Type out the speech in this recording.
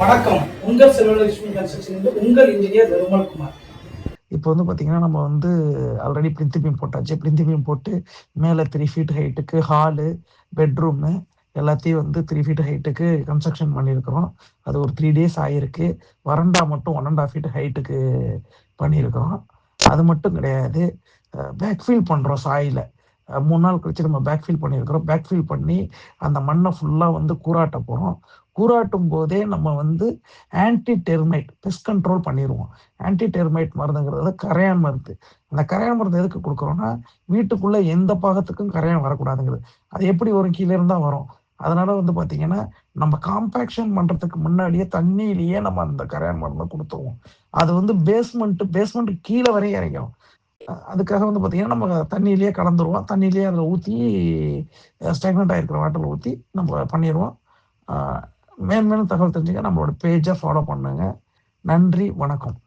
வணக்கம். உங்கள் செல்வலட்சுமி கன்ஸ்ட்ரக்ஷன் உங்கள் இன்ஜினியர் நிர்மல்குமார். இப்போ வந்து பார்த்தீங்கன்னா, நம்ம வந்து ஆல்ரெடி பிளிந்த் பீம் போட்டாச்சு. பிளிந்த் பீம் போட்டு மேல 3 ஃபீட் ஹைட்டுக்கு ஹாலு, பெட்ரூமு எல்லாத்தையும் வந்து 3 ஃபீட் ஹைட்டுக்கு கன்ஸ்ட்ரக்ஷன் பண்ணியிருக்கிறோம். அது ஒரு 3 டேஸ் ஆயிருக்கு. வராண்டா மட்டும் 1 1/2 ஃபீட் ஹைட்டுக்கு பண்ணியிருக்கிறோம். அது மட்டும் கிடையாது, பேக்ஃபில் பண்றோம் சாயில. 3 நாள் கழிச்சு நம்ம பேக்ஃபில் பண்ணியிருக்கிறோம். பேக்ஃபில் பண்ணி அந்த மண்ண ஃபுல்லா வந்து கூராட்ட போறோம். கூராட்டும் போதே நம்ம வந்து ஆன்டி டெர்மைட் பெஸ்ட் கண்ட்ரோல் பண்ணிருவோம். ஆன்டி டெர்மைட் மருந்துங்கிறது கரையான் மருந்து. அந்த கரையான் மருந்து எதுக்கு குடுக்குறோம்னா, வீட்டுக்குள்ள எந்த பாகத்துக்கும் கரையான் வரக்கூடாதுங்கிறது. அது எப்படி வரும்? கீழ இருந்து தான் வரும். அதனால வந்து பார்த்தீங்கன்னா, நம்ம காம்பேக்ஷன் பண்றதுக்கு முன்னாடியே தண்ணீயிலேயே நம்ம அந்த கரையான் மருந்த குடுத்துருவோம். அது வந்து பேஸ்மெண்ட் கீழ வரையும் இறங்கிரும். அதுக்காக வந்து பார்த்தீங்கன்னா, நம்ம தண்ணீயிலேயே கலந்துருவோம். தண்ணீயிலேயே அதில ஊத்தி ஸ்டாக்னன்ட் ஆயிருக்கிற வாட்டர்ல ஊத்தி நம்ம பண்ணிருவோம். அ மேலும் தகவல் தெரிஞ்சுக்க நம்மளோட பேஜ ஃபாலோ பண்ணுங்க. நன்றி, வணக்கம்.